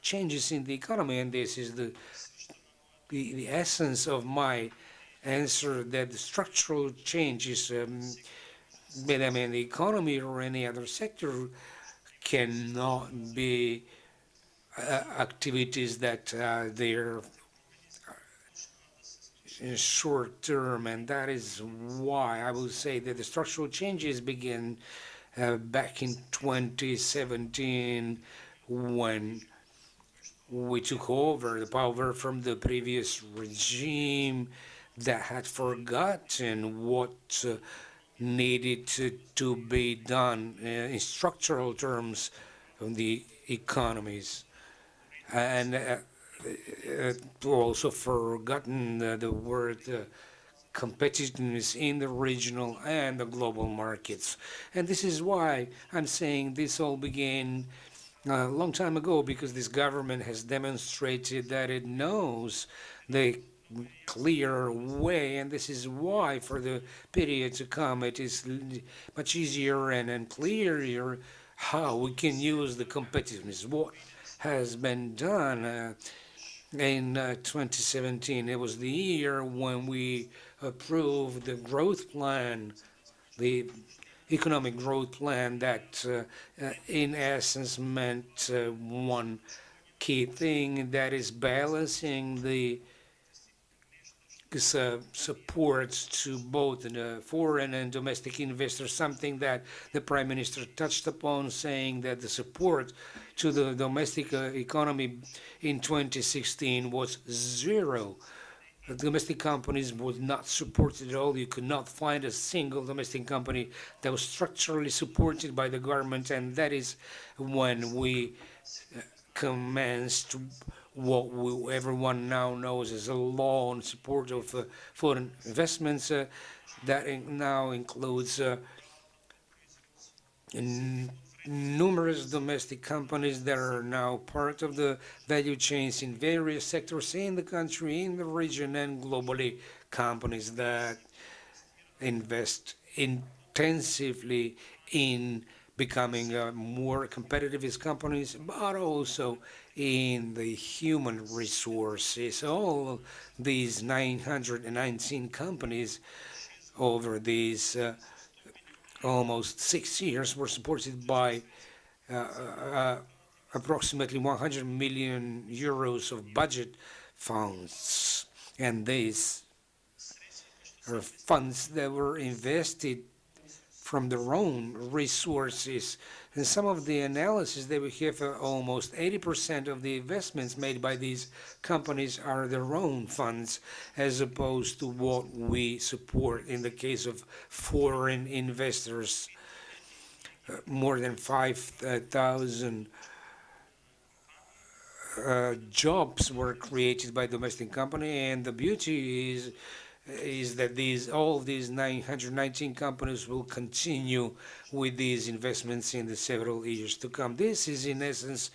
changes in the economy, and this is the essence of my answer, that the structural changes, be them in the economy or any other sector, cannot be activities that they're short term, and that is why I will say that the structural changes begin back in 2017 when we took over the power from the previous regime that had forgotten what needed to be done in structural terms of the economies, and also forgotten the word competitiveness in the regional and the global markets. And this is why I'm saying this all began a long time ago, because this government has demonstrated that it knows the clear way, and this is why for the period to come it is much easier and clearer how we can use the competitiveness. What has been done in 2017, it was the year when we approved the growth plan, the economic growth plan that in essence meant one key thing, that is balancing the support to both the foreign and domestic investors, something that the Prime Minister touched upon, saying that the support to the domestic economy in 2016 was zero. The domestic companies was not supported at all. You could not find a single domestic company that was structurally supported by the government, and that is when we commenced what everyone now knows as a law in support of foreign investments that now includes numerous domestic companies that are now part of the value chains in various sectors in the country, in the region, and globally, companies that invest intensively in becoming more competitive as companies, but also in the human resources. All these 919 companies over these almost 6 years were supported by approximately 100 million euros of budget funds. And these are funds that were invested from their own resources. And some of the analysis that we have, almost 80% of the investments made by these companies are their own funds, as opposed to what we support in the case of foreign investors. More than 5,000 jobs were created by domestic company, and the beauty is that all these 919 companies will continue with these investments in the several years to come. This is in essence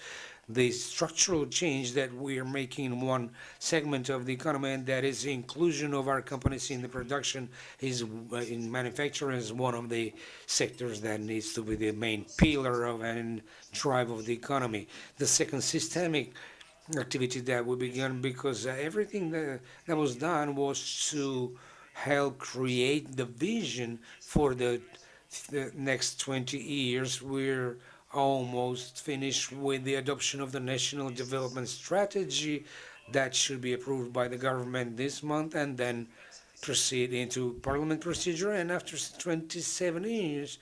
the structural change that we are making in one segment of the economy, and that is the inclusion of our companies in the production, is in manufacturing, is one of the sectors that needs to be the main pillar of and drive of the economy. The second, systemic activity that we began, because everything that was done was to help create the vision for the next 20 years. We're almost finished with the adoption of the National Development Strategy that should be approved by the government this month and then proceed into parliament procedure. And after 27 years,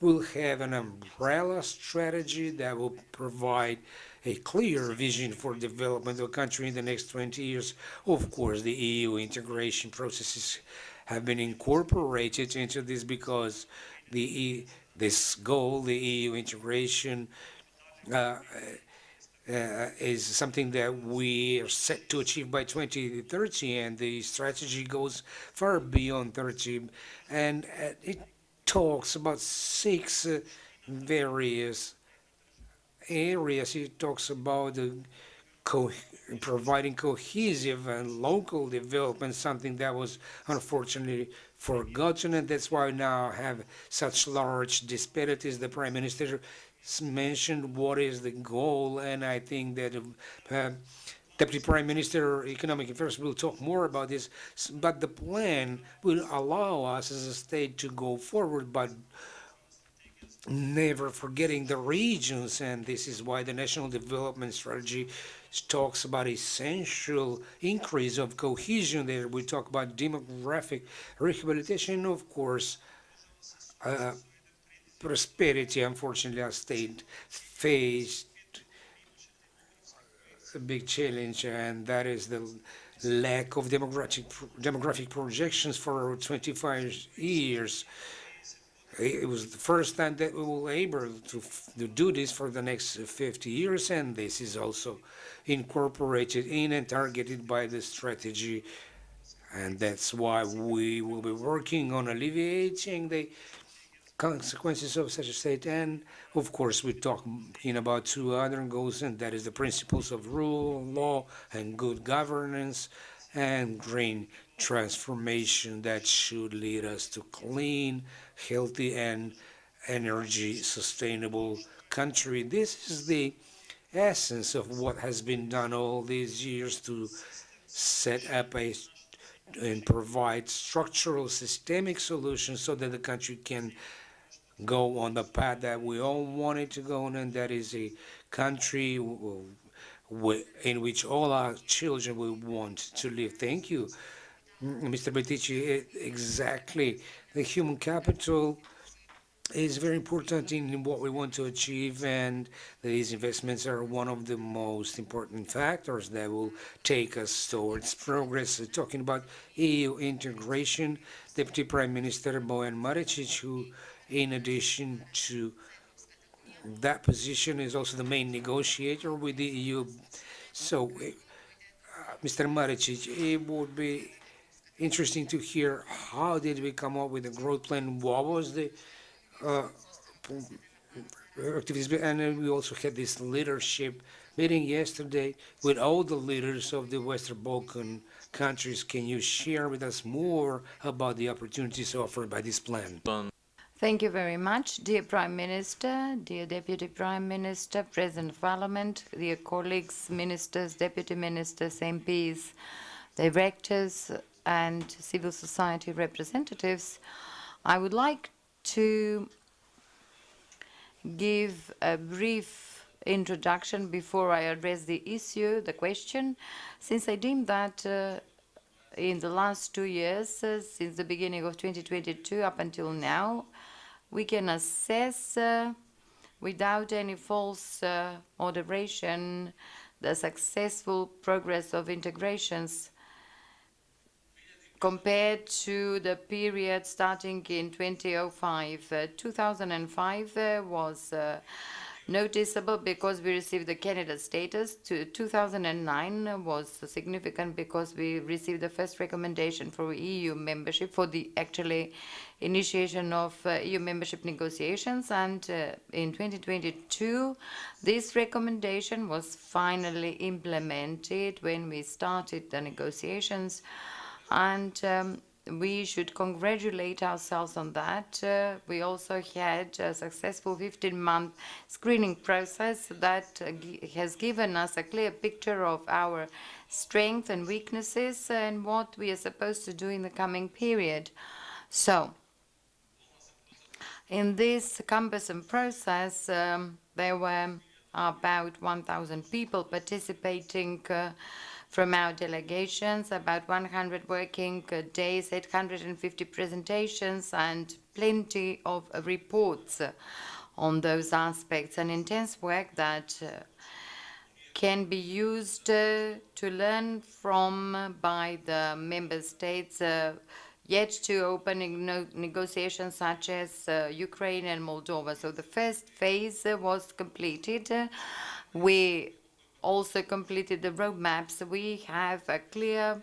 we'll have an umbrella strategy that will provide a clear vision for development of the country in the next 20 years. Of course, the EU integration processes have been incorporated into this, because this goal, the EU integration, is something that we are set to achieve by 2030, and the strategy goes far beyond 30, and it talks about 6 various areas. It talks about providing cohesive and local development, something that was unfortunately forgotten, and that's why we now have such large disparities. The Prime Minister mentioned what is the goal, and I think that Deputy Prime Minister Economic Affairs will talk more about this, but the plan will allow us as a state to go forward, but never forgetting the regions, and this is why the National Development Strategy talks about essential increase of cohesion there. We talk about demographic rehabilitation, of course, prosperity. Unfortunately, our state faced a big challenge, and that is the lack of demographic projections for 25 years. It was the first time that we were able to do this for the next 50 years, and this is also incorporated in and targeted by the strategy. And that's why we will be working on alleviating the consequences of such a state. And of course, we're talking about two other goals, and that is the principles of rule, law, and good governance, and green transformation that should lead us to clean, healthy, and energy sustainable country. This is the essence of what has been done all these years to set up and provide structural systemic solutions so that the country can go on the path that we all want it to go on, and that is a country in which all our children will want to live. Thank you, Mr. Betici. Exactly. The human capital is very important in what we want to achieve, and these investments are one of the most important factors that will take us towards progress. Talking about EU integration, Deputy Prime Minister Bojan Maricic, who in addition to that position is also the main negotiator with the EU. So, Mr. Maricic, it would be interesting to hear how did we come up with the growth plan, what was the activities, and we also had this leadership meeting yesterday with all the leaders of the Western Balkan countries. Can you share with us more about the opportunities offered by this plan? Thank you very much, dear Prime Minister, dear Deputy Prime Minister, President of Parliament, dear colleagues, ministers, deputy ministers, MPs, directors, and civil society representatives. I would like to give a brief introduction before I address the issue, the question, since I deem that in the last 2 years, since the beginning of 2022 up until now, we can assess without any false moderation the successful progress of integrations compared to the period starting in 2005. 2005 was noticeable because we received the candidate status. 2009 was significant because we received the first recommendation for EU membership, for the actually initiation of EU membership negotiations, and in 2022 this recommendation was finally implemented when we started the negotiations, and we should congratulate ourselves on that. We also had a successful 15-month screening process that has given us a clear picture of our strengths and weaknesses and what we are supposed to do in the coming period. So, in this cumbersome process, there were about 1,000 people participating from our delegations, about 100 working days, 850 presentations, and plenty of reports on those aspects. An intense work that can be used to learn from by the member states yet to opening negotiations such as Ukraine and Moldova. So the first phase was completed. We also completed the roadmaps. We have a clear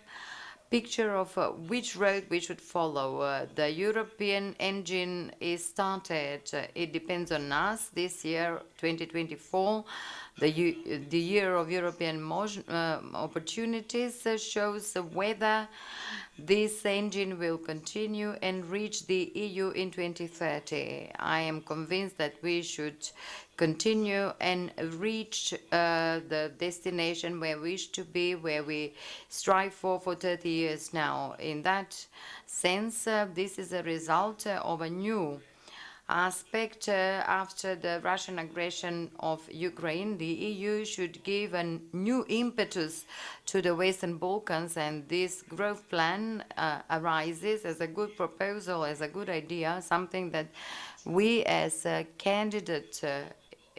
picture of which road we should follow. The European engine is started. It depends on us. This year, 2024, the year of European opportunities, shows whether this engine will continue and reach the EU in 2030. I am convinced that we should continue and reach the destination where we wish to be, where we strive for 30 years now. In that sense, this is a result of a new aspect. After the Russian aggression of Ukraine, the EU should give a new impetus to the Western Balkans, and this growth plan arises as a good proposal, as a good idea, something that we as candidate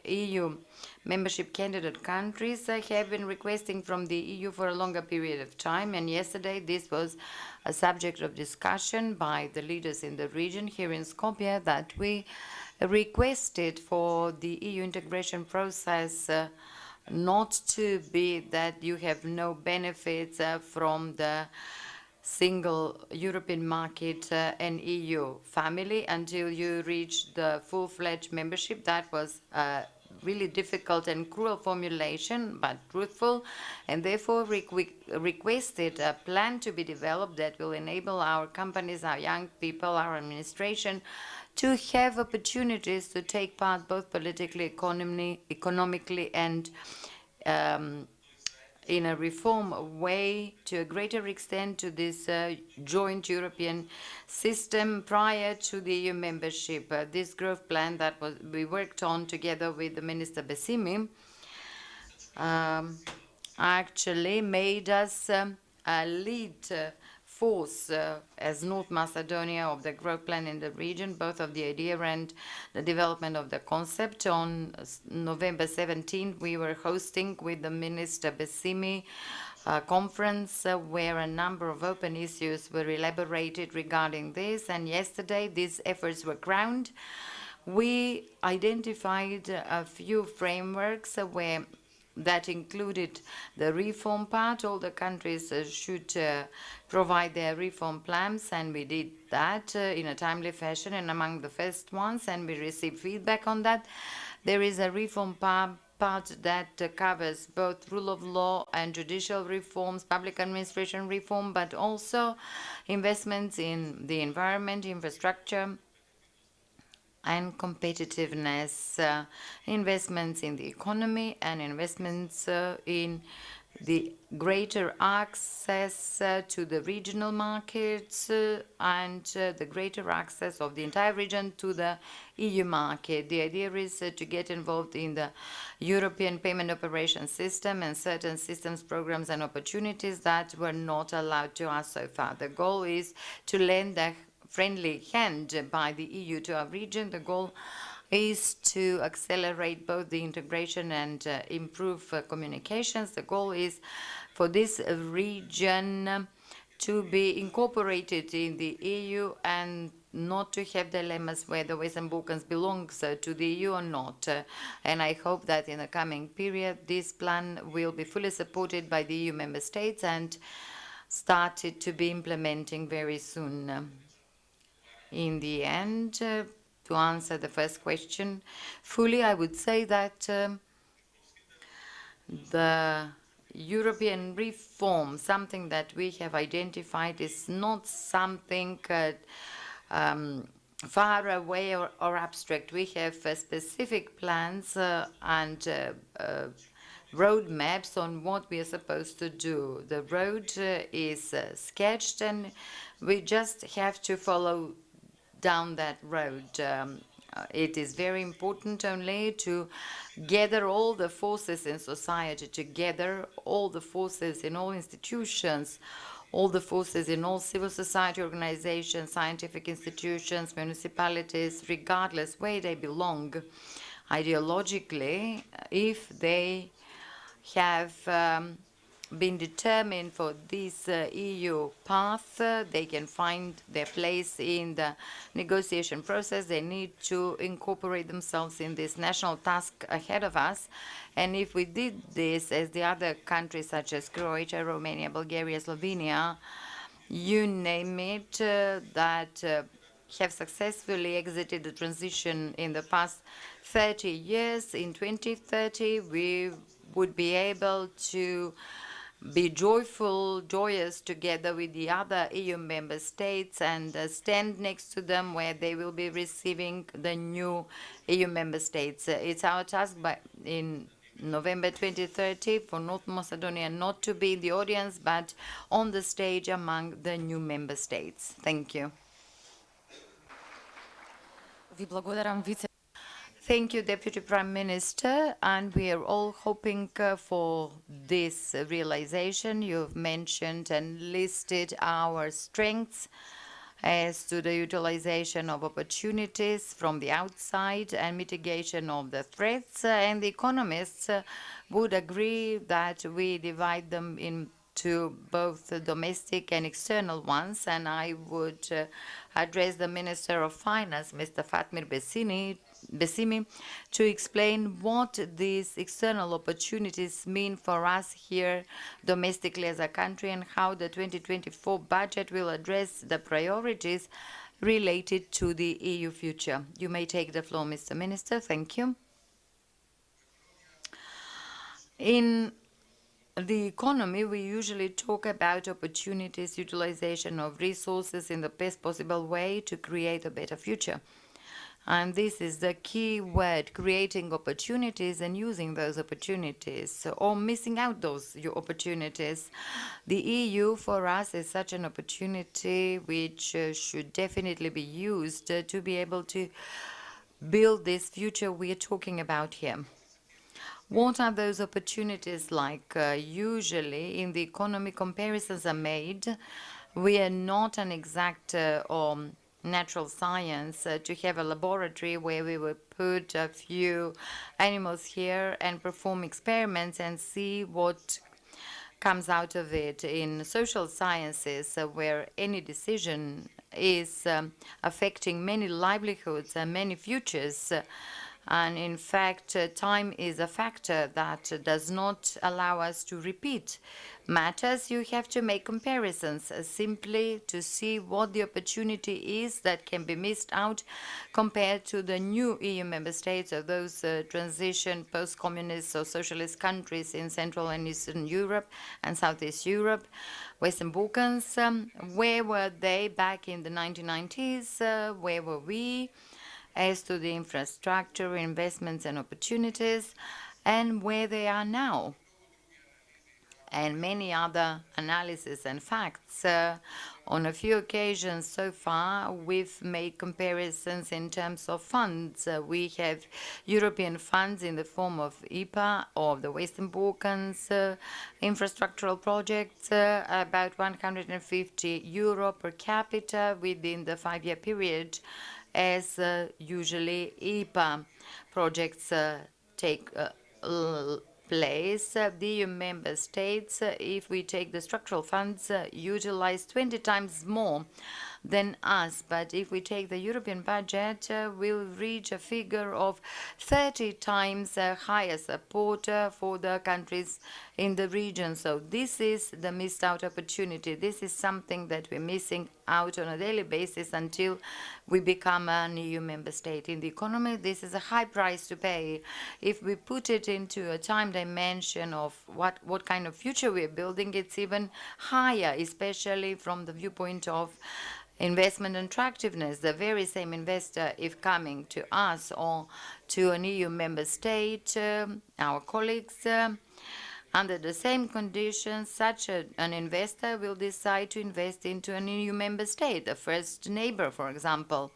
EU membership candidate countries have been requesting from the EU for a longer period of time, and yesterday this was a subject of discussion by the leaders in the region here in Skopje, that we requested for the EU integration process not to be that you have no benefits from the single European market and EU family until you reach the full-fledged membership. That was really difficult and cruel formulation, but truthful, and therefore requested a plan to be developed that will enable our companies, our young people, our administration to have opportunities to take part both politically, economically, and in a reform way to a greater extent to this joint European system prior to the EU membership. This growth plan that we worked on together with the Minister Besimi actually made us a lead force as North Macedonia of the growth plan in the region, both of the idea and the development of the concept. On November 17th, we were hosting with the Minister Besimi a conference where a number of open issues were elaborated regarding this, and yesterday these efforts were crowned. We identified a few frameworks where that included the reform part. All the countries should provide their reform plans, and we did that in a timely fashion and among the first ones, and we received feedback on that. There is a reform part that covers both rule of law and judicial reforms, public administration reform, but also investments in the environment, infrastructure, and competitiveness, investments in the economy, and investments in the greater access to the regional markets and the greater access of the entire region to the EU market. The idea is to get involved in the European payment operation system and certain systems, programs, and opportunities that were not allowed to us so far. The goal is to lend a friendly hand by the EU to our region. The goal is to accelerate both the integration and improve communications. The goal is for this region to be incorporated in the EU and not to have dilemmas where the Western Balkans belongs to the EU or not. And I hope that in the coming period this plan will be fully supported by the EU member states and started to be implementing very soon. In the end, to answer the first question fully, I would say that the European reform, something that we have identified, is not something far away or abstract. We have specific plans and roadmaps on what we are supposed to do. The road is sketched, and we just have to follow down that road. It is very important only to gather all the forces in society together, all the forces in all institutions, all the forces in all civil society organizations, scientific institutions, municipalities, regardless where they belong ideologically. If they have been determined for this EU path, they can find their place in the negotiation process. They need to incorporate themselves in this national task ahead of us. And if we did this as the other countries such as Croatia, Romania, Bulgaria, Slovenia, you name it, that have successfully exited the transition in the past 30 years, in 2030 we would be able to be joyous together with the other EU member states and stand next to them where they will be receiving the new EU member states. It's our task in November 2030 for North Macedonia not to be in the audience but on the stage among the new member states. Thank you. Ви благодарам, вице. Thank you, Deputy Prime Minister, and we are all hoping for this realization. You've mentioned and listed our strengths as to the utilization of opportunities from the outside and mitigation of the threats, and the economists would agree that we divide them into both domestic and external ones, and I would address the Minister of Finance, Mr. Fatmir Besimi, to explain what these external opportunities mean for us here domestically as a country and how the 2024 budget will address the priorities related to the EU future. You may take the floor, Mr. Minister. Thank you. In the economy, we usually talk about opportunities, utilization of resources in the best possible way to create a better future. And this is the key word, creating opportunities and using those opportunities or missing out those opportunities. The EU for us is such an opportunity which should definitely be used to be able to build this future we are talking about here. What are those opportunities like? Usually in the economy, comparisons are made. We are not an exact or natural science to have a laboratory where we would put a few animals here and perform experiments and see what comes out of it. In social sciences, where any decision is affecting many livelihoods and many futures, and in fact, time is a factor that does not allow us to repeat matters. You have to make comparisons simply to see what the opportunity is that can be missed out compared to the new EU member states or those transition post-communist or socialist countries in Central and Eastern Europe and Southeast Europe, Western Balkans. Where were they back in the 1990s? Where were we as to the infrastructure, investments and opportunities, and where they are now? And many other analyses and facts. On a few occasions so far, we've made comparisons in terms of funds. We have European funds in the form of IPA or the Western Balkans infrastructural projects, about 150 euro per capita within the 5-year period, as usually IPA projects take place. The EU member states, if we take the structural funds, utilize 20 times more than us. But if we take the European budget, we'll reach a figure of 30 times higher support for the countries in the region. So this is the missed out opportunity. This is something that we're missing out on a daily basis until we become an EU member state. In the economy, this is a high price to pay. If we put it into a time dimension of what kind of future we're building, it's even higher, especially from the viewpoint of investment attractiveness. The very same investor, if coming to us or to an EU member state, our colleagues, under the same conditions, such an investor will decide to invest into an EU member state, the first neighbor, for example,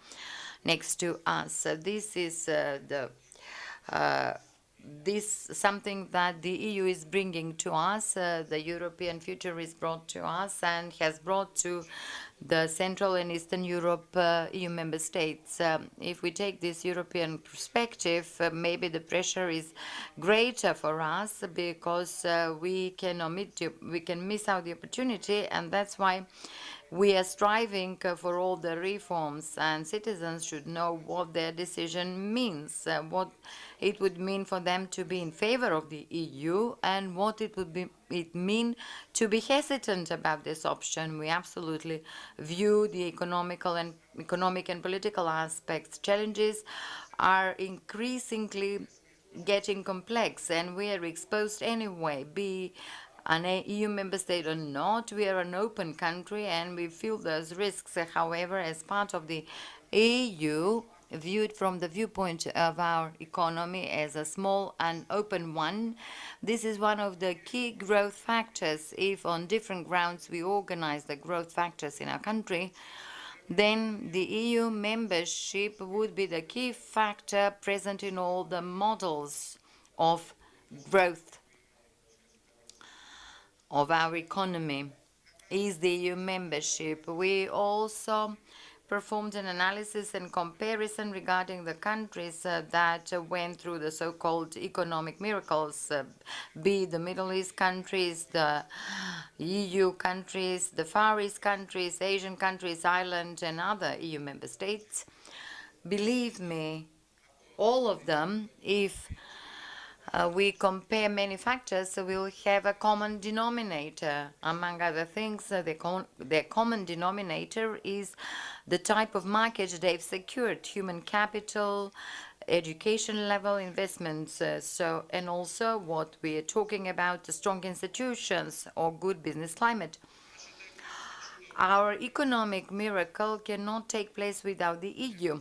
next to us. This is something that the EU is bringing to us. The European future is brought to us and has brought to the Central and Eastern Europe EU member states. If we take this European perspective, maybe the pressure is greater for us because we can miss out the opportunity, and that's why we are striving for all the reforms, and citizens should know what their decision means, what it would mean for them to be in favor of the EU, and what it would mean to be hesitant about this option. We absolutely view the economic and political aspects. Challenges are increasingly getting complex, and we are exposed anyway, be an EU member state or not, we are an open country and we feel those risks. However, as part of the EU, viewed from the viewpoint of our economy as a small and open one, this is one of the key growth factors. If on different grounds we organize the growth factors in our country, then the EU membership would be the key factor present in all the models of growth of our economy is the EU membership. We also performed an analysis and comparison regarding the countries that went through the so-called economic miracles, be the Middle East countries, the EU countries, the Far East countries, Asian countries, Ireland, and other EU member states. Believe me, all of them, if we compare many factors, we'll have a common denominator. Among other things, the common denominator is the type of market they've secured, human capital, education level, investments, and also what we are talking about, the strong institutions or good business climate. Our economic miracle cannot take place without the EU.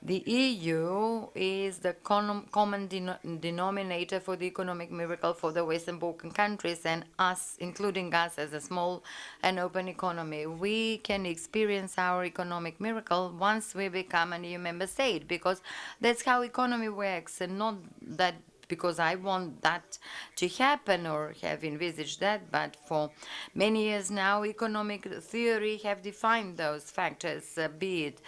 The EU is the common denominator for the economic miracle for the Western Balkan countries and us, including us as a small and open economy. We can experience our economic miracle once we become an EU member state, because that's how economy works, and not that because I want that to happen or have envisaged that, but for many years now, economic theory have defined those factors, be it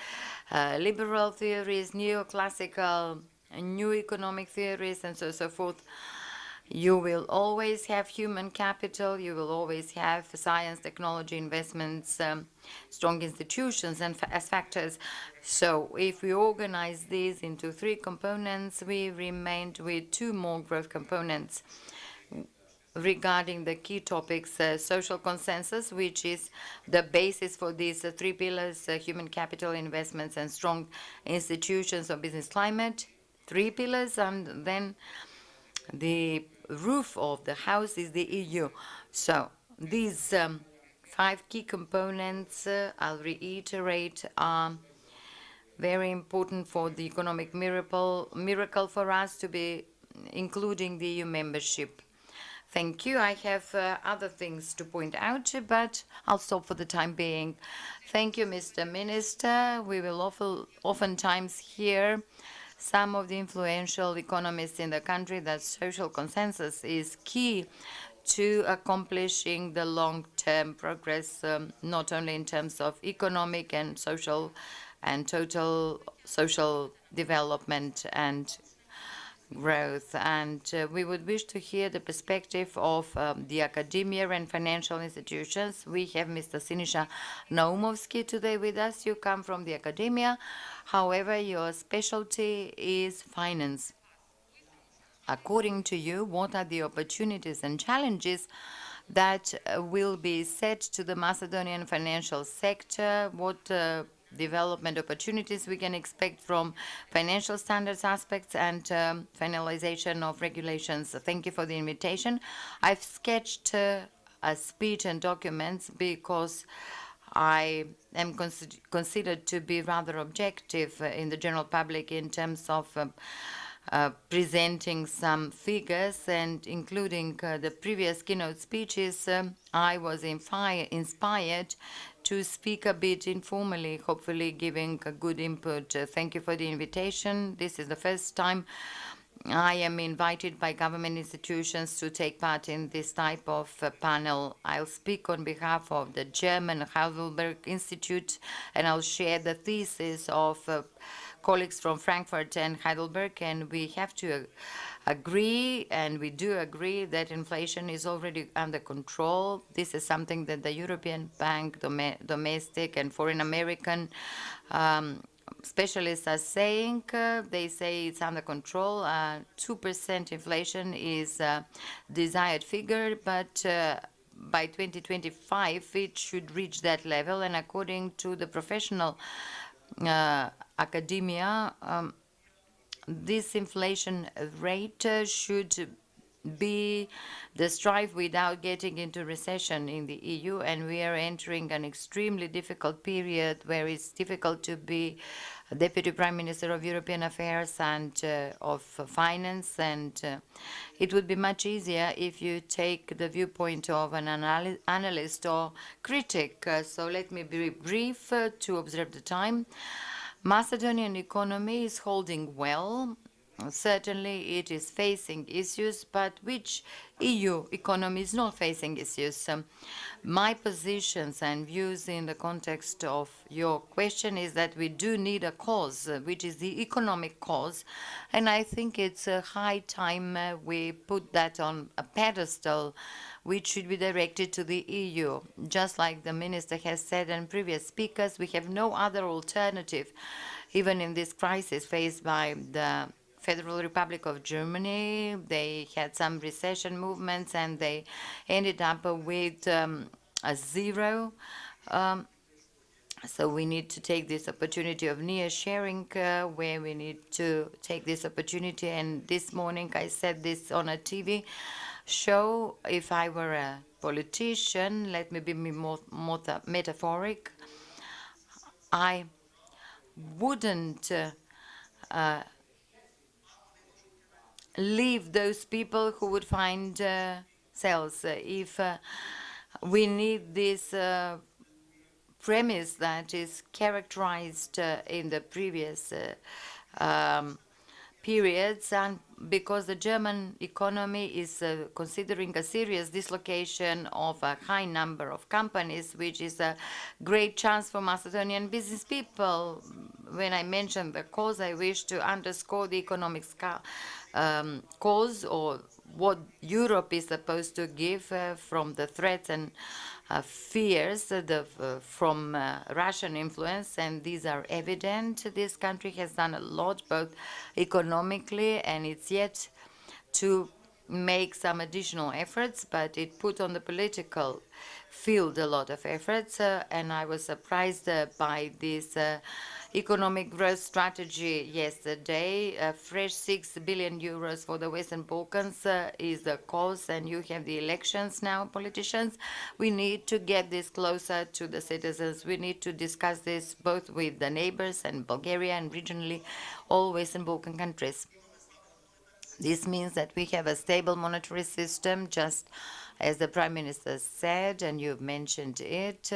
liberal theories, neoclassical, new economic theories, and so forth. You will always have human capital, you will always have science, technology, investments, strong institutions as factors. So if we organize these into three components, we remained with two more growth components regarding the key topics, social consensus, which is the basis for these three pillars, human capital, investments, and strong institutions of business climate, three pillars, and then the roof of the house is the EU. So these five key components, I'll reiterate, are very important for the economic miracle for us to be including the EU membership. Thank you. I have other things to point out, but I'll stop for the time being. Thank you, Mr. Minister. We will oftentimes hear some of the influential economists in the country that social consensus is key to accomplishing the long-term progress, not only in terms of economic and social and total social development and growth. And we would wish to hear the perspective of the academia and financial institutions. We have Mr. Sinisha Naumovsky today with us. You come from the academia. However, your specialty is finance. According to you, what are the opportunities and challenges that will be set to the Macedonian financial sector? What development opportunities we can expect from financial standards aspects and finalization of regulations? Thank you for the invitation. I've sketched a speech and documents because I am considered to be rather objective in the general public in terms of presenting some figures, and including the previous keynote speeches, I was inspired to speak a bit informally, hopefully giving a good input. Thank you for the invitation. This is the first time I am invited by government institutions to take part in this type of panel. I'll speak on behalf of the German Heidelberg Institute, and I'll share the thesis of colleagues from Frankfurt and Heidelberg, and we have to agree, and we do agree, that inflation is already under control. This is something that the European Bank, domestic and foreign American specialists are saying. They say it's under control. 2% inflation is a desired figure, but by 2025 it should reach that level, and according to the professional academia, this inflation rate should be the strive without getting into recession in the EU, and we are entering an extremely difficult period where it's difficult to be Deputy Prime Minister of European Affairs and of Finance, and it would be much easier if you take the viewpoint of an analyst or critic. So let me be brief to observe the time. Macedonian economy is holding well. Certainly it is facing issues, but which EU economy is not facing issues? My positions and views in the context of your question is that we do need a cause, which is the economic cause, and I think it's a high time we put that on a pedestal which should be directed to the EU. Just like the Minister has said and previous speakers, we have no other alternative, even in this crisis faced by the Federal Republic of Germany. They had some recession movements and they ended up with a zero. So we need to take this opportunity of near sharing, where we need to take this opportunity. And this morning I said this on a TV show. If I were a politician, let me be more metaphoric, I wouldn't leave those people who would find cells. If we need this premise that is characterized in the previous periods, and because the German economy is considering a serious dislocation of a high number of companies, which is a great chance for Macedonian business people. When I mention the cause, I wish to underscore the economic cause, or what Europe is supposed to give from the threats and fears from Russian influence, and these are evident. This country has done a lot, both economically, and it's yet to make some additional efforts, but it put on the political field a lot of efforts, and I was surprised by this economic growth strategy yesterday. A fresh 6 billion euros for the Western Balkans is the cause, and you have the elections now, politicians. We need to get this closer to the citizens. We need to discuss this both with the neighbors and Bulgaria and regionally all Western Balkan countries. This means that we have a stable monetary system, just as the Prime Minister said, and you've mentioned it.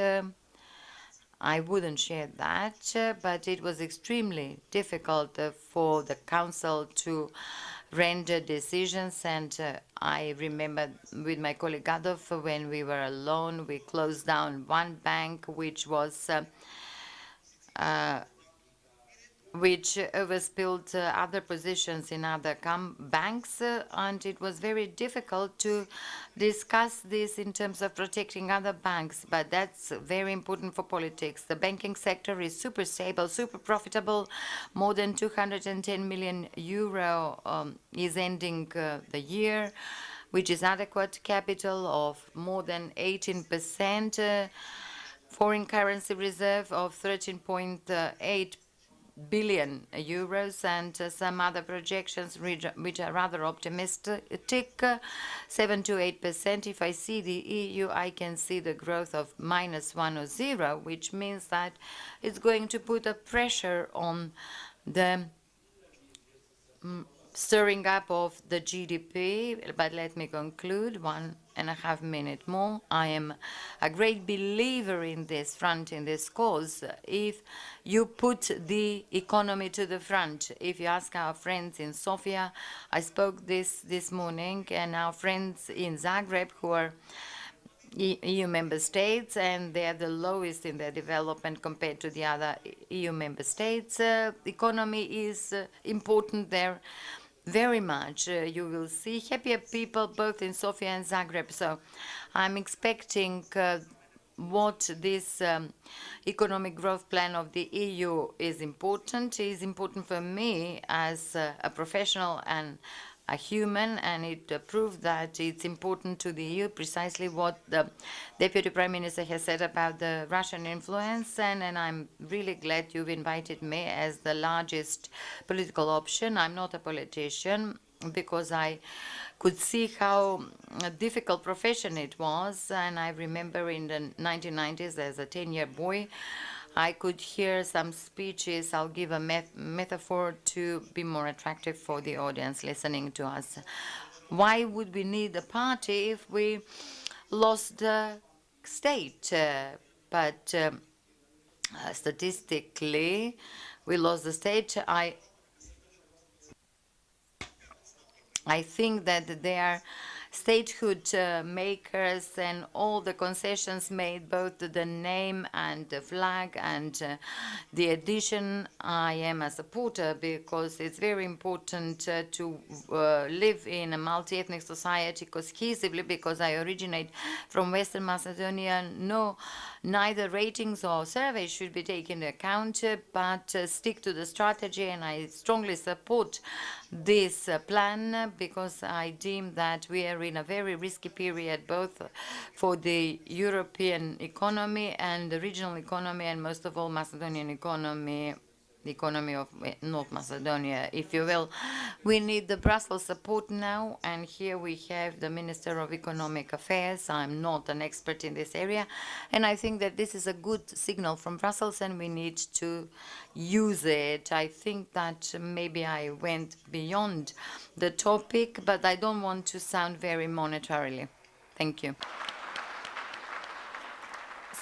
I wouldn't share that, but it was extremely difficult for the Council to render decisions, and I remember with my colleague Adolf, when we were alone, we closed down one bank which was which overspilled other positions in other banks, and it was very difficult to discuss this in terms of protecting other banks, but that's very important for politics. The banking sector is super stable, super profitable. More than 210 million euro is ending the year, which is adequate capital of more than 18%, foreign currency reserve of 13.8 billion euros, and some other projections which are rather optimistic, 7 to 8%. If I see the EU, I can see the growth of -1 or 0, which means that it's going to put a pressure on the stirring up of the GDP. But let me conclude 1.5 minutes more. I am a great believer in this front, in this cause. If you put the economy to the front, if you ask our friends in Sofia, I spoke this morning, and our friends in Zagreb, who are EU member states, and they are the lowest in their development compared to the other EU member states. Economy is important there very much. You will see happier people both in Sofia and Zagreb. So I'm expecting what this economic growth plan of the EU is important. It is important for me as a professional and a human, and it proved that it's important to the EU, precisely what the Deputy Prime Minister has said about the Russian influence, and I'm really glad you've invited me as the largest political option. I'm not a politician. because I could see how a difficult profession it was. And I remember in the 1990s, as a 10-year boy, I could hear some speeches. I'll give a metaphor to be more attractive for the audience listening to us. Why would we need a party if we lost the state? But statistically, we lost the state. I think that they are statehood makers, and all the concessions made, both to the name and the flag and the addition, I am a supporter, because it's very important to live in a multi-ethnic society cohesively, because I originate from Western Macedonia. No, neither ratings or surveys should be taken into account, but stick to the strategy, and I strongly support this plan, because I deem that we are in a very risky period, both for the European economy and the regional economy, and most of all Macedonian economy, the economy of North Macedonia, if you will. We need the Brussels support now, and here we have the Minister of Economic Affairs. I'm not an expert in this area, and I think that this is a good signal from Brussels, and we need to use it. I think that maybe I went beyond the topic, but I don't want to sound very monetarily. Thank you.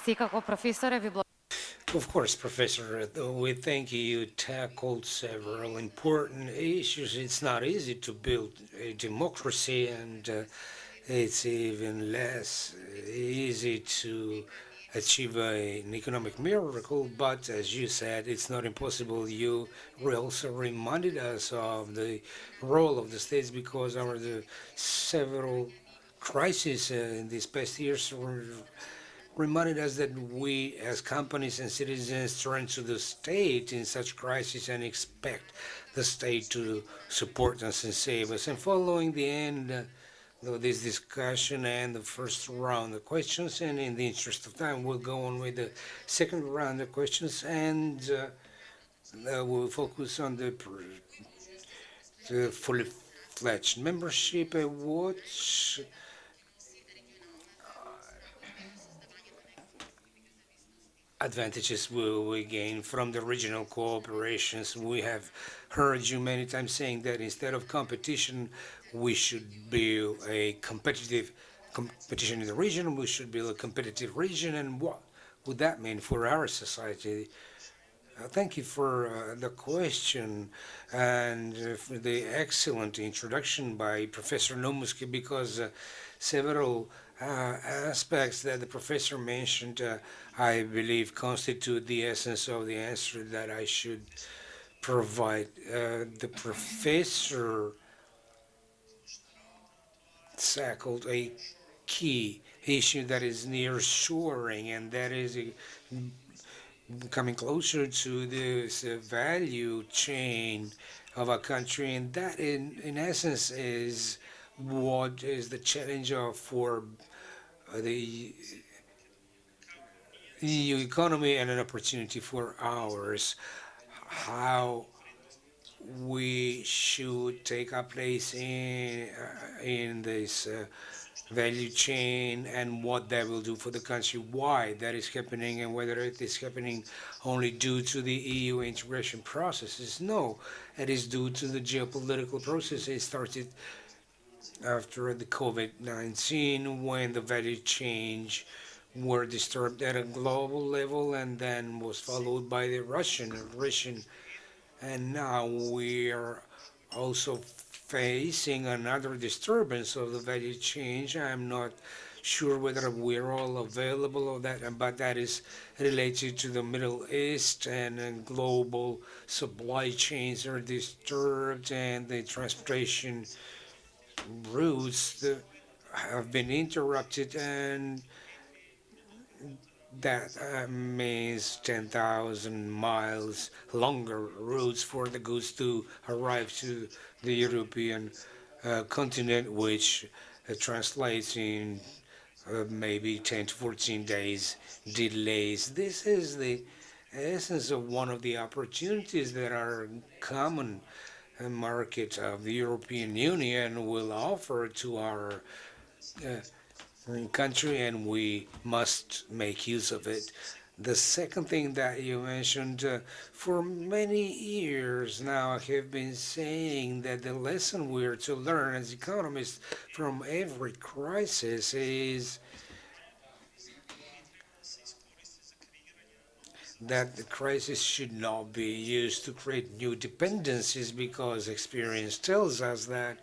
Секако професоре ви Of course, Professor, we think you tackled several important issues. It's not easy to build a democracy, and it's even less easy to achieve an economic miracle. But as you said, it's not impossible. You also reminded us of the role of the states, because over the several crises in these past years reminded us that we, as companies and citizens, turn to the state in such crises and expect the state to support us and save us. And following the end of this discussion and the first round of questions, and in the interest of time, we'll go on with the second round of questions, and we'll focus on the fully fledged membership. What advantages will we gain from the regional cooperations? We have heard you many times saying that instead of competition, we should build a competitive competition in the region. We should build a competitive region. And what would that mean for our society? Thank you for the question and for the excellent introduction by Professor Nomuski, because several aspects that the professor mentioned, I believe, constitute the essence of the answer that I should provide. The professor tackled a key issue that is nearshoring, and that is coming closer to this value chain of a country, and that in essence is what is the challenge for the EU economy, and an opportunity for ours. How we should take our place in this value chain, and what that will do for the country, why that is happening, and whether it is happening only due to the EU integration processes. No, it is due to the geopolitical process. It started after the COVID-19, when the value change were disturbed at a global level, and then was followed by the Russian aggression. And now we are also facing another disturbance of the value change. I'm not sure whether we're all available of that, but that is related to the Middle East, and global supply chains are disturbed, and the transportation routes that have been interrupted, and that means 10,000 miles longer routes for the goods to arrive to the European continent, which translates in maybe 10 to 14 days delays. This is the essence of one of the opportunities that are common market of the European Union will offer to our country, and we must make use of it. The second thing that you mentioned, for many years now, I have been saying that the lesson we're to learn as economists from every crisis is that the crisis should not be used to create new dependencies, because experience tells us that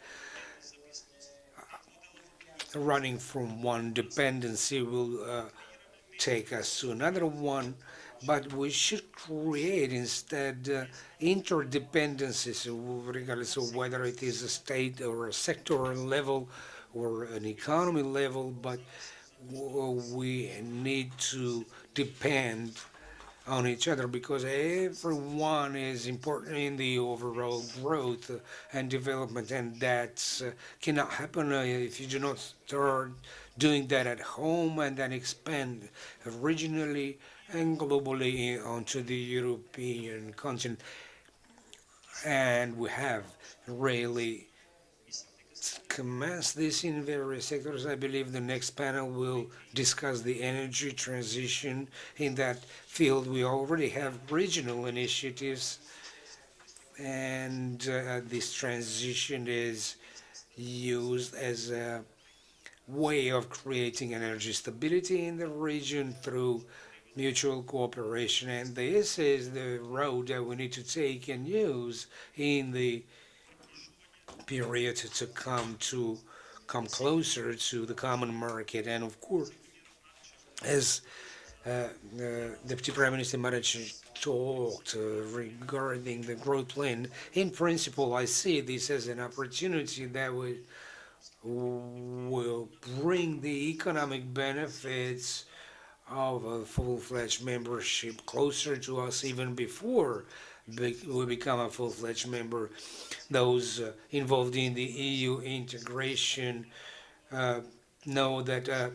running from one dependency will take us to another one, but we should create instead interdependencies, regardless of whether it is a state or a sectoral level or an economy level, but we need to depend on each other, because everyone is important in the overall growth and development, and that cannot happen if you do not start doing that at home and then expand regionally and globally onto the European continent. And we have really commenced this in various sectors. I believe the next panel will discuss the energy transition. In that field, we already have regional initiatives, and this transition is used as a way of creating energy stability in the region through mutual cooperation. And this is the road that we need to take and use in the period to come closer to the common market. And of course, as Deputy Prime Minister Maric talked regarding the growth plan, in principle, I see this as an opportunity that will bring the economic benefits of a full-fledged membership closer to us even before we become a full-fledged member. Those involved in the EU integration know that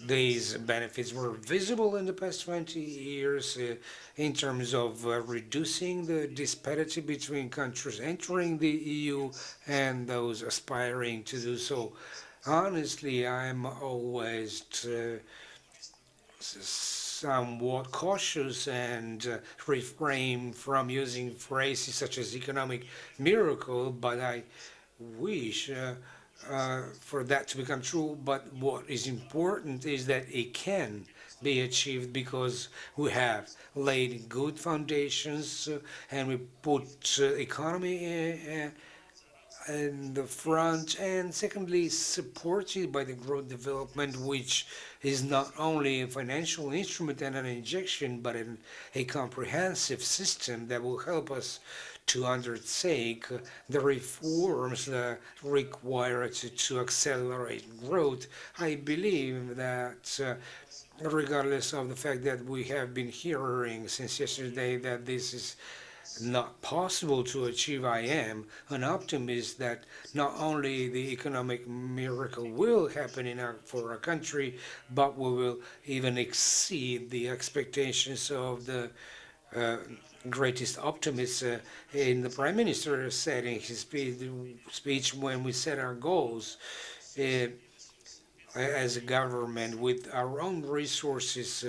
these benefits were visible in the past 20 years in terms of reducing the disparity between countries entering the EU and those aspiring to do so. Honestly, I'm always somewhat cautious and refrain from using phrases such as economic miracle, but I wish for that to become true. But what is important is that it can be achieved, because we have laid good foundations and we put economy in the front, and secondly, supported by the growth development, which is not only a financial instrument and an injection, but a comprehensive system that will help us to undertake the reforms that require to accelerate growth. I believe that regardless of the fact that we have been hearing since yesterday that this is not possible to achieve, I am an optimist that not only the economic miracle will happen for our country, but we will even exceed the expectations of the greatest optimists. In the Prime Minister said in his speech, when we set our goals as a government with our own resources,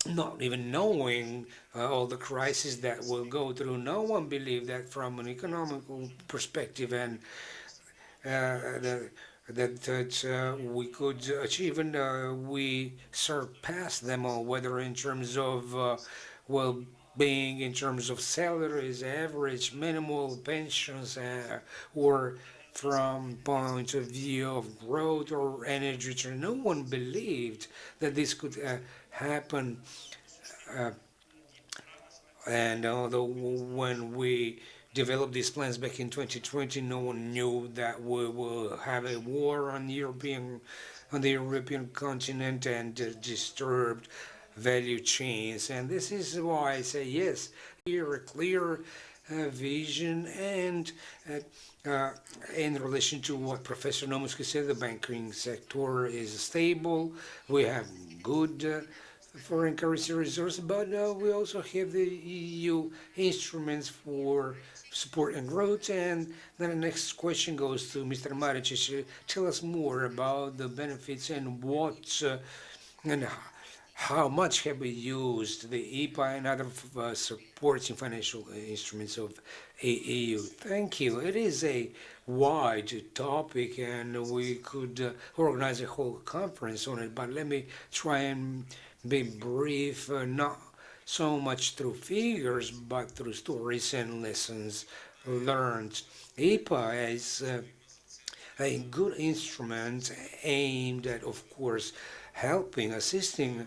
not even knowing all the crises that we'll go through, no one believed that from an economical perspective, and that we could achieve, and we surpassed them all, whether in terms of well-being, in terms of salaries, average, minimal pensions, or from point of view of growth or energy. No one believed that this could happen. And although when we developed these plans back in 2020, no one knew that we will have a war on the European continent and disturbed value chains. And this is why I say yes, here a clear vision, and in relation to what Professor Nomuski said, the banking sector is stable. We have good foreign currency resource, but we also have the EU instruments for support and growth. And then the next question goes to Mr. Maric. Tell us more about the benefits and what and how much have we used the EPA and other supporting financial instruments of EU? Thank you. It is a wide topic, and we could organize a whole conference on it, but let me try and be brief, not so much through figures, but through stories and lessons learned. EPA is a good instrument aimed at, of course, helping, assisting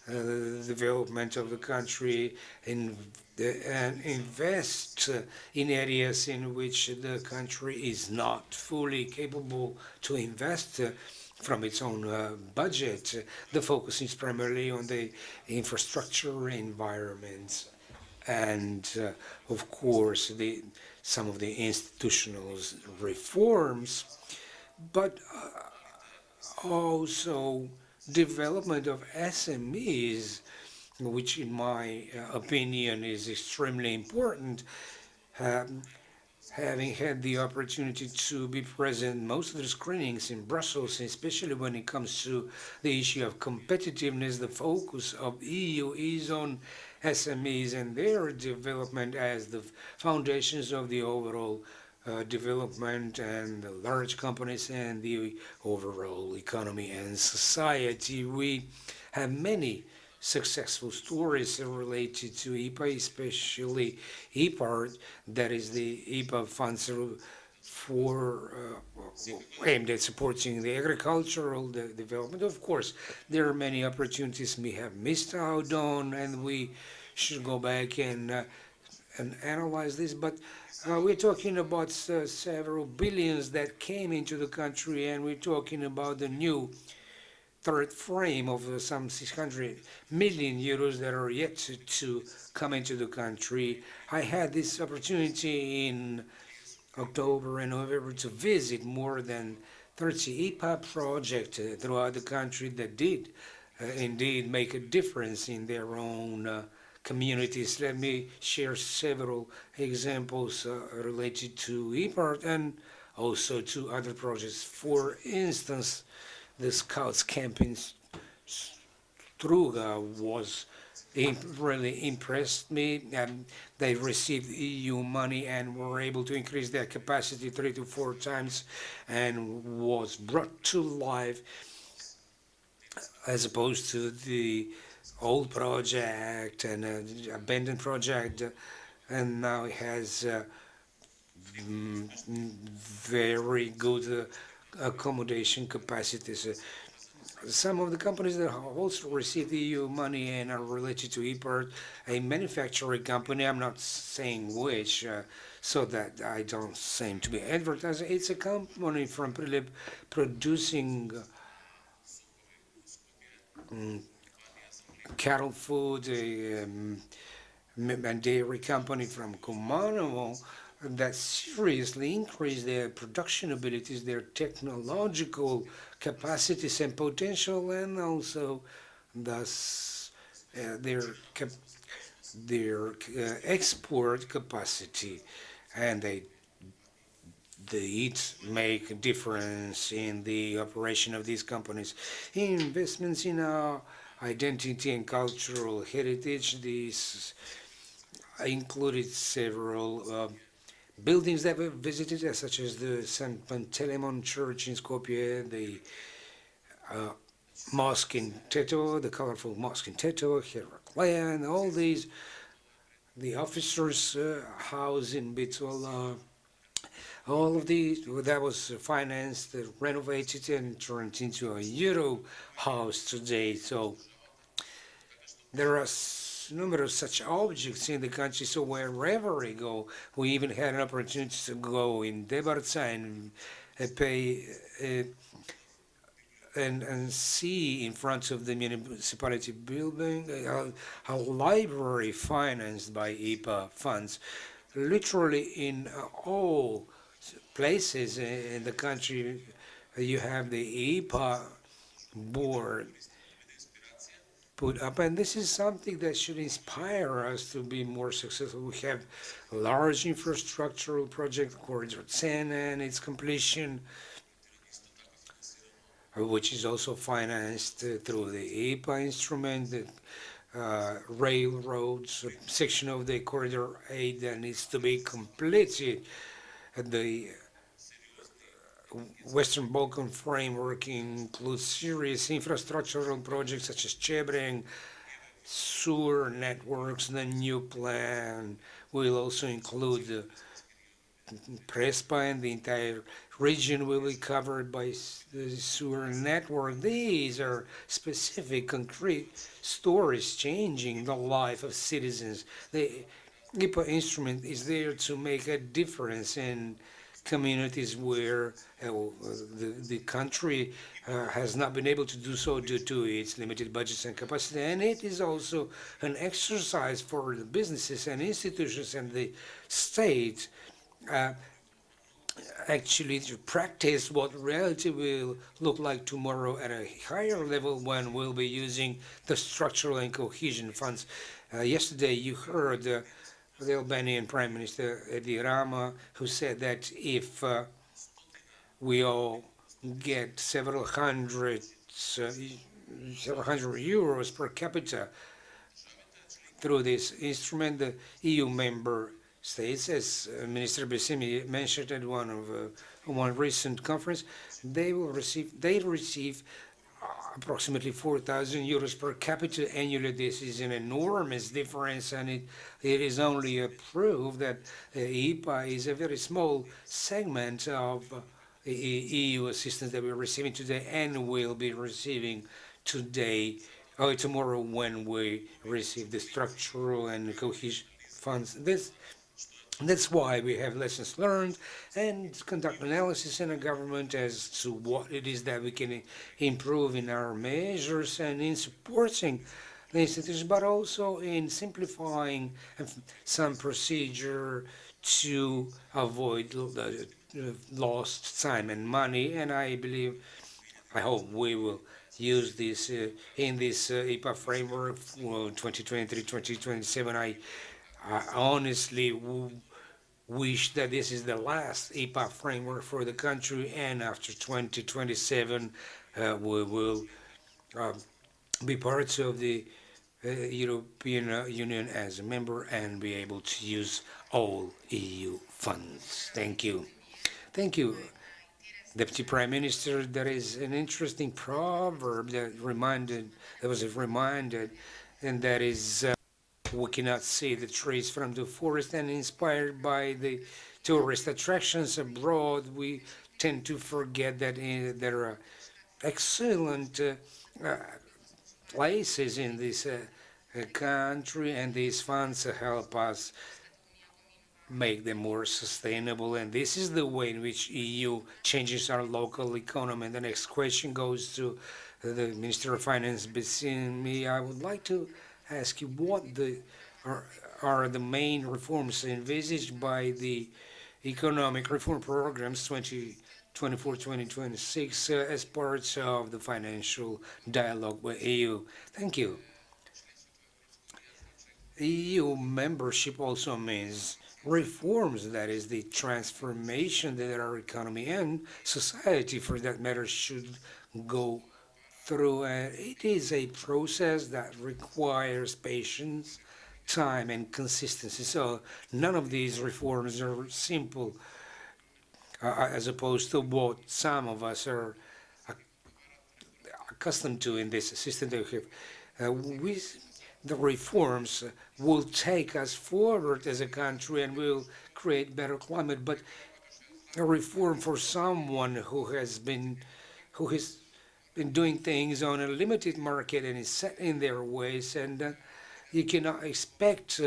the development of the country and invest in areas in which the country is not fully capable to invest from its own budget. The focus is primarily on the infrastructure environment and, of course, some of the institutional reforms, but also development of SMEs, which in my opinion is extremely important. Having had the opportunity to be present most of the screenings in Brussels, especially when it comes to the issue of competitiveness, the focus of EU is on SMEs and their development as the foundations of the overall development and the large companies and the overall economy and society. We have many successful stories related to EPA, especially EPAR, that is the EPA funds for aimed at supporting the agricultural development. Of course, there are many opportunities we have missed out on, and we should go back and analyze this. But we're talking about several billions that came into the country, and we're talking about the new third frame of some 600 million euros that are yet to come into the country. I had this opportunity in October and November to visit more than 30 EPA projects throughout the country that did indeed make a difference in their own communities. Let me share several examples related to EPAR and also to other projects. For instance, the Scouts camp in Struga was really impressed me. They received EU money and were able to increase their capacity 3 to 4 times and was brought to life as opposed to the old project and abandoned project, and now it has very good accommodation capacities. Some of the companies that also received EU money and are related to EPAR, a manufacturing company, I'm not saying which, so that I don't seem to be advertising. It's a company from producing cattle food, and dairy company from Kumanovo that seriously increased their production abilities, their technological capacities and potential, and also thus their export capacity. And they make a difference in the operation of these companies. Investments in our identity and cultural heritage, these included several buildings that were visited, such as the St. Pantelimon Church in Skopje, the mosque in Teto, the colorful mosque in Teto, Herakleia, and all these, the officers' house in Bitola, all of these, that was financed, renovated, and turned into a Euro house today. So there are numerous such objects in the country, so wherever we go, we even had an opportunity to go in Debarca and pay and see in front of the municipality building a library financed by EPA funds. Literally in all places in the country, you have the EPA board put up, and this is something that should inspire us to be more successful. We have a large infrastructural project, Corridor 10, and its completion, which is also financed through the IPA instrument, the railroads section of the Corridor 8 that needs to be completed. The Western Balkan framework includes serious infrastructural projects such as Chebring, sewer networks. The new plan will also include the Prespa, and the entire region will be covered by the sewer network. These are specific, concrete stories changing the life of citizens. The IPA instrument is there to make a difference in communities where the country has not been able to do so due to its limited budgets and capacity. And it is also an exercise for the businesses and institutions and the state actually to practice what reality will look like tomorrow at a higher level when we'll be using the structural and cohesion funds. Yesterday you heard the Albanian Prime Minister Edi Rama, who said that if we all get several hundred euros per capita through this instrument, the EU member states, as Minister Besimi mentioned at one recent conference, they receive approximately 4,000 euros per capita annually. This is an enormous difference, and it is only a proof that IPA is a very small segment of the EU assistance that we're receiving today and will be receiving tomorrow when we receive the structural and cohesion funds. That's why we have lessons learned and conduct analysis in a government as to what it is that we can improve in our measures and in supporting the institutions, but also in simplifying some procedure to avoid lost time and money. And I hope we will use this in this IPA framework for 2023-2027. I honestly wish that this is the last IPA framework for the country, and after 2027 we will be part of the European Union as a member and be able to use all EU funds. Thank you. Thank you, Deputy Prime Minister. There is an interesting proverb that was reminded, and that is we cannot see the trees from the forest. And inspired by the tourist attractions abroad, we tend to forget that there are excellent places in this country, and these funds help us make them more sustainable. And this is the way in which EU changes our local economy. And the next question goes to the Minister of Finance, Besimi. I would like to ask you what are the main reforms envisaged by the economic reform programs 2024-2026 as parts of the financial dialogue with EU. Thank you. EU membership also means reforms, that is the transformation that our economy and society for that matter should go through. It is a process that requires patience, time and consistency. So none of these reforms are simple as opposed to what some of us are accustomed to in this system that we have. The reforms will take us forward as a country and will create better climate, but a reform for someone who has been doing things on a limited market and is set in their ways, and you cannot expect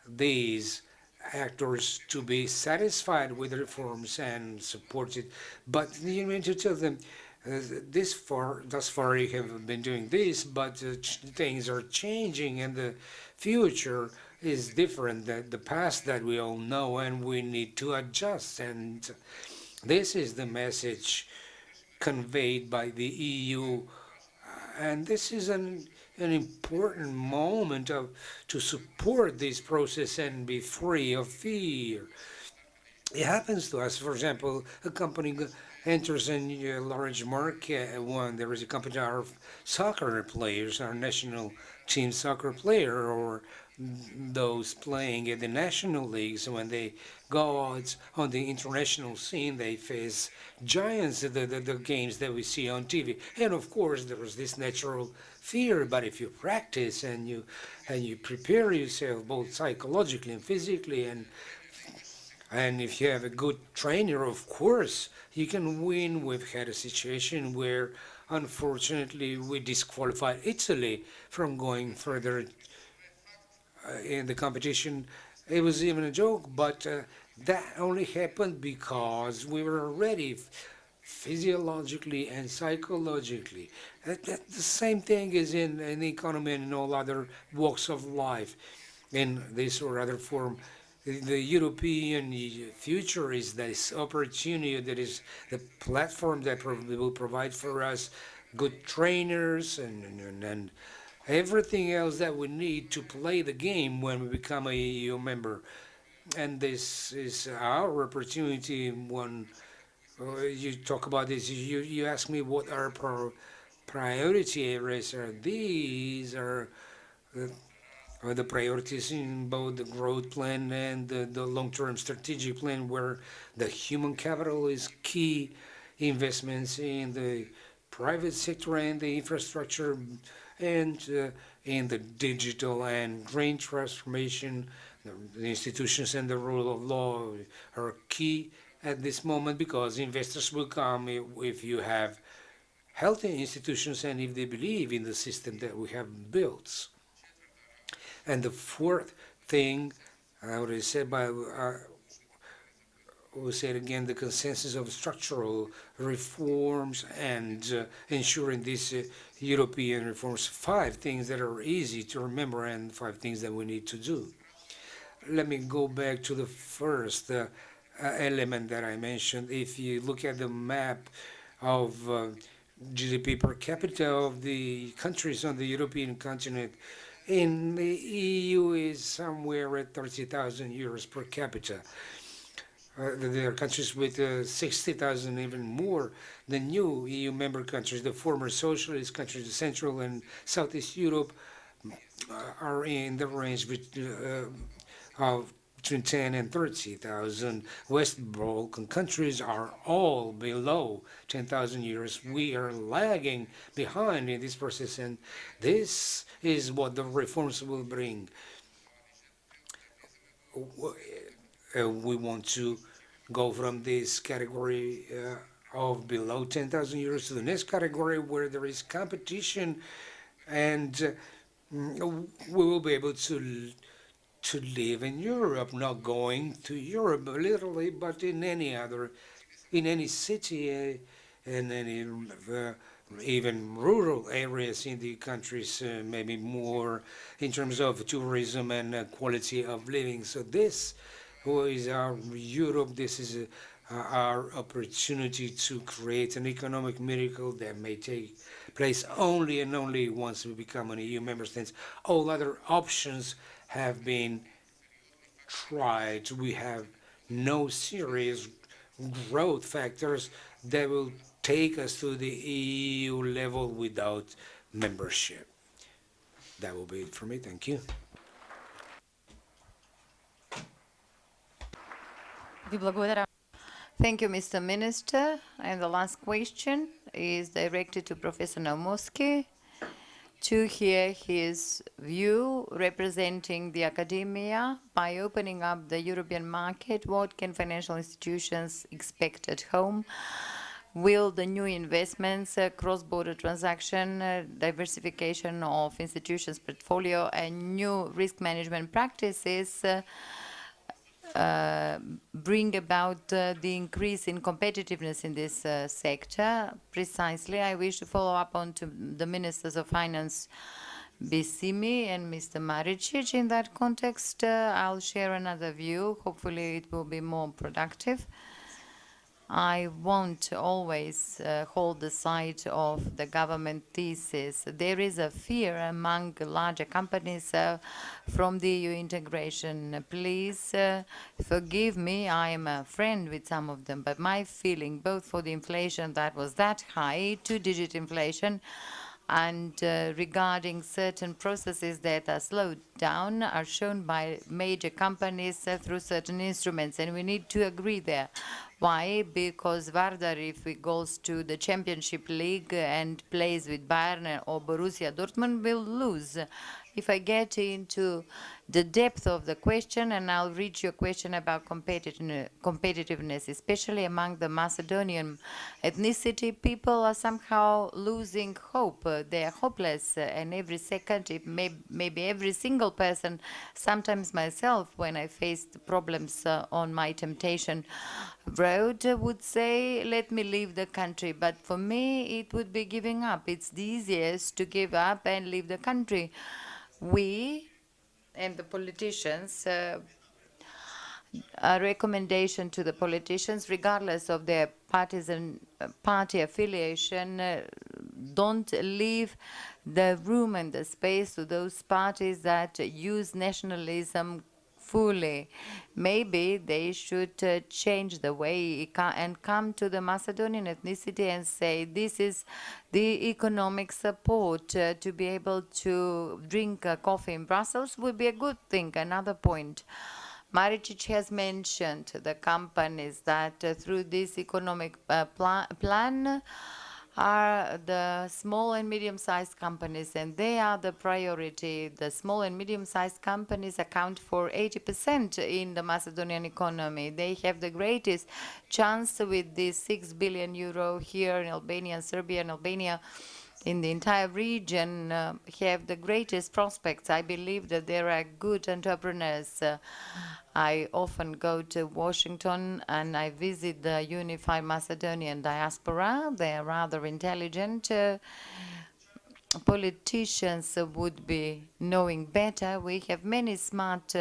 these actors to be satisfied with reforms and support it. But you need to tell them, thus far you have been doing this, but things are changing and the future is different than the past that we all know, and we need to adjust. And this is the message conveyed by the EU, and this is an an important moment to support this process and be free of fear. It happens to us. For example, a company enters a large market when there is a company, our soccer players, our national team soccer player, or those playing in the national leagues. When they go out on the international scene, they face giants, the games that we see on TV. And of course, there is this natural fear. But if you practice and you prepare yourself both psychologically and physically, and if you have a good trainer, of course, you can win. We've had a situation where, unfortunately, we disqualified Italy from going further in the competition. It was even a joke, but that only happened because we were ready physiologically and psychologically. The same thing is in the economy and in all other walks of life. In this or other form, the European future is this opportunity that is the platform that will provide for us good trainers and everything else that we need to play the game when we become a EU member. And this is our opportunity. When you talk about this, you ask me what our priority areas are. These are the priorities in both the growth plan and the long-term strategic plan, where the human capital is key, investments in the private sector and the infrastructure, and in the digital and green transformation. The institutions and the rule of law are key at this moment, because investors will come if you have healthy institutions and if they believe in the system that we have built. And the fourth thing, I already said, we said again, the consensus of structural reforms and ensuring these European reforms. 5 things that are easy to remember and 5 things that we need to do. Let me go back to the first element that I mentioned. If you look at the map of GDP per capita of the countries on the European continent, in the EU is somewhere at 30,000 euros per capita. There are countries with 60,000, even more. The new EU member countries, the former socialist countries, the Central and Southeast Europe, are in the range of between 10 and 30,000. West Balkan countries are all below 10,000 euros. We are lagging behind in this process, and this is what the reforms will bring. We want to go from this category of below 10,000 euros to the next category where there is competition, and we will be able to live in Europe, not going to Europe literally, but in any city, in any even rural areas in the countries, maybe more in terms of tourism and quality of living. So this is our Europe. This is our opportunity to create an economic miracle that may take place only and only once we become an EU member state. All other options have been tried. We have no serious growth factors that will take us to the EU level without membership. That will be it for me. Thank you. Ви благодаря. Thank you, Mr. Minister. And the last question is directed to Professor Naumovski to hear his view representing the academia. By opening up the European market, what can financial institutions expect at home? Will the new investments, cross-border transaction, diversification of institutions' portfolio, and new risk management practices bring about the increase in competitiveness in this sector? Precisely, I wish to follow up on to the Ministers of Finance, Bissimi and Mr. Maricic. In that context, I'll share another view. Hopefully it will be more productive. I won't always hold the side of the government thesis. There is a fear among larger companies from the EU integration. Please forgive me, I am a friend with some of them, but my feeling, both for the inflation that was that high, two-digit inflation, and regarding certain processes that are slowed down, are shown by major companies through certain instruments, and we need to agree there. Why? Because Vardar, if he goes to the Championship League and plays with Bayern or Borussia Dortmund, will lose. If I get into the depth of the question, and I'll read your question about competitiveness, especially among the Macedonian ethnicity, people are somehow losing hope. They are hopeless, and every second, maybe every single person, sometimes myself, when I faced problems on my temptation road, would say, let me leave the country. But for me, it would be giving up. It's the easiest to give up and leave the country. We and the politicians, a recommendation to the politicians, regardless of their partisan party affiliation, don't leave the room and the space to those parties that use nationalism fully. Maybe they should change the way and come to the Macedonian ethnicity and say this is the economic support. To be able to drink coffee in Brussels would be a good thing. Another point. Maricic has mentioned the companies that through this economic plan are the small and medium-sized companies, and they are the priority. The small and medium-sized companies account for 80% in the Macedonian economy. They have the greatest chance with this 6 billion euro here in Albania and Serbia and Albania. In the entire region have the greatest prospects. I believe that there are good entrepreneurs. I often go to Washington and I visit the unified Macedonian diaspora. They are rather intelligent. Politicians would be knowing better. We have many smart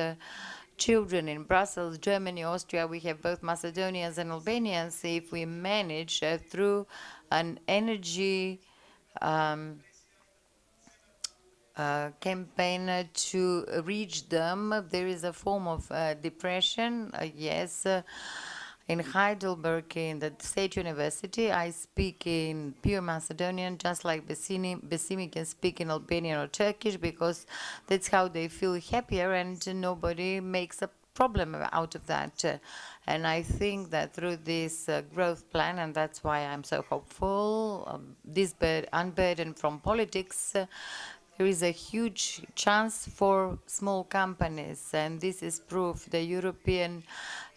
children in Brussels, Germany, Austria. We have both Macedonians and Albanians. If we manage through an energy campaign to reach them. There is a form of depression, yes. In Heidelberg, in the State University, I speak in pure Macedonian, just like Besimi can speak in Albanian or Turkish, because that's how they feel happier, and nobody makes a problem out of that. And I think that through this growth plan, and that's why I'm so hopeful, this unburdened from politics, there is a huge chance for small companies, and this is proof. The European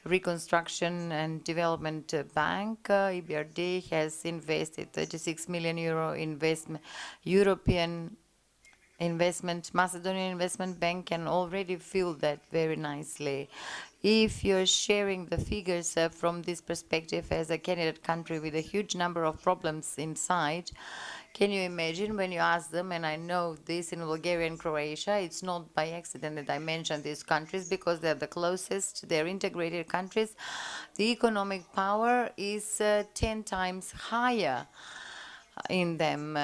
Reconstruction and Development Bank, EBRD, has invested 36 million euro investment. European investment, Macedonian Investment Bank can already feel that very nicely. If you're sharing the figures from this perspective as a candidate country with a huge number of problems inside, can you imagine when you ask them, and I know this in Bulgaria and Croatia, it's not by accident that I mentioned these countries because they're the closest, they're integrated countries, the economic power is 10 times higher in them.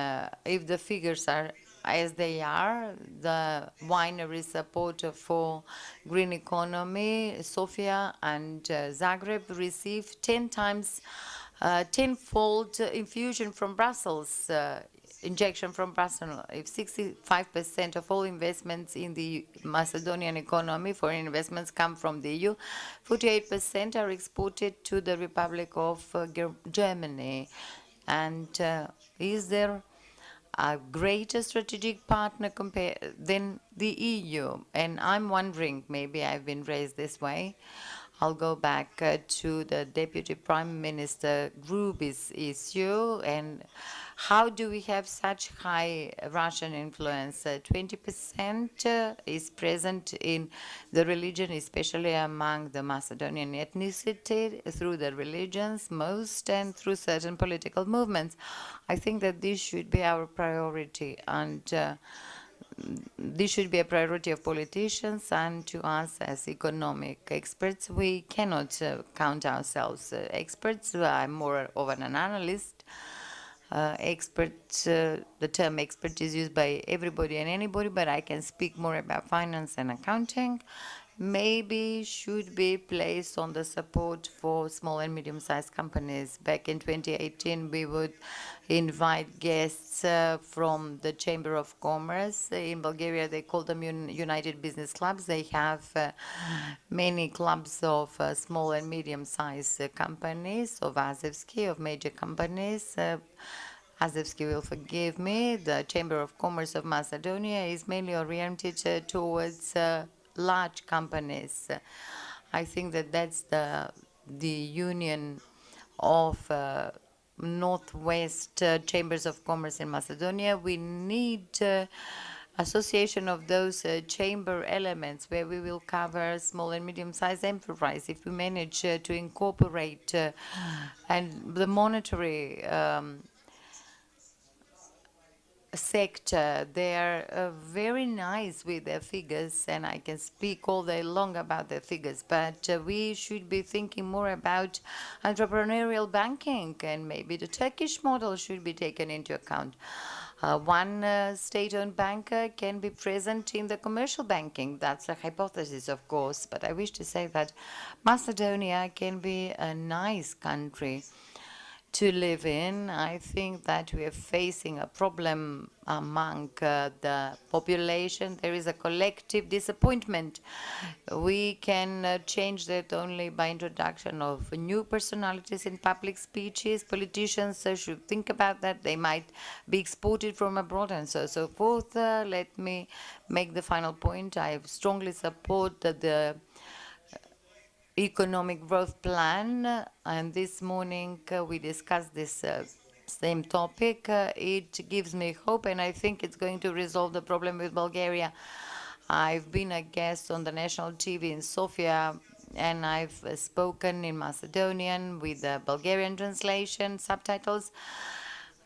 If the figures are as they are, the winery support for green economy, Sofia and Zagreb receive 10 times, tenfold infusion from Brussels, injection from Brussels. If 65% of all investments in the Macedonian economy, foreign investments, come from the EU, 48% are exported to the Republic of Germany. And is there a greater strategic partner than the EU? And I'm wondering, maybe I've been raised this way, I'll go back to the Deputy Prime Minister Gruby's issue, and how do we have such high Russian influence? 20% is present in the religion, especially among the Macedonian ethnicity, through the religions most, and through certain political movements. I think that this should be our priority, and this should be a priority of politicians and to us as economic experts. We cannot count ourselves experts. I'm more of an analyst. The term expert is used by everybody and anybody, but I can speak more about finance and accounting. Maybe should be placed on the support for small and medium-sized companies. Back in 2018, we would invite guests from the Chamber of Commerce. In Bulgaria, they call them United Business Clubs. They have many clubs of small and medium-sized companies, of Azevski, of major companies. Azevski will forgive me. The Chamber of Commerce of Macedonia is mainly oriented towards large companies. I think that that's the union of Northwest Chambers of Commerce in Macedonia. We need association of those chamber elements where we will cover small and medium-sized enterprise. If we manage to incorporate and the monetary sector, they are very nice with their figures, and I can speak all day long about their figures, but we should be thinking more about entrepreneurial banking, and maybe the Turkish model should be taken into account. One state-owned banker can be present in the commercial banking. That's a hypothesis, of course, but I wish to say that Macedonia can be a nice country to live in. I think that we are facing a problem among the population. There is a collective disappointment. We can change that only by introduction of new personalities in public speeches. Politicians should think about that. They might be exported from abroad and so forth. Let me make the final point. I strongly support the economic growth plan, and this morning we discussed this same topic. It gives me hope, and I think it's going to resolve the problem with Bulgaria. I've been a guest on the national TV in Sofia, and I've spoken in Macedonian with the Bulgarian translation, subtitles.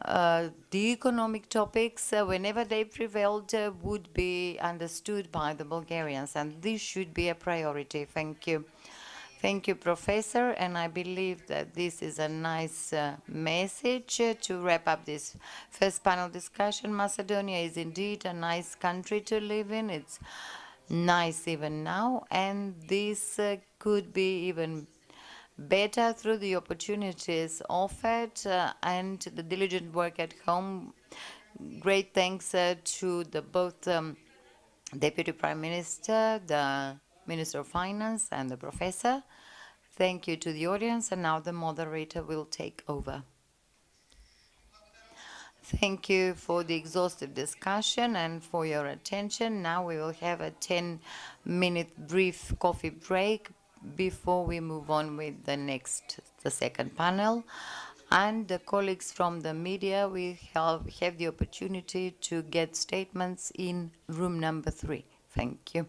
The economic topics, whenever they prevailed, would be understood by the Bulgarians, and this should be a priority. Thank you. Thank you, Professor, and I believe that this is a nice message to wrap up this first panel discussion. Macedonia is indeed a nice country to live in. It's nice even now, and this could be even better through the opportunities offered and the diligent work at home. Great thanks to both Deputy Prime Minister, the Minister of Finance, and the Professor. Thank you to the audience, and now the moderator will take over. Thank you for the exhaustive discussion and for your attention. Now we will have a 10-minute brief coffee break before we move on with the second panel. And the colleagues from the media will have the opportunity to get statements in room number 3. Thank you.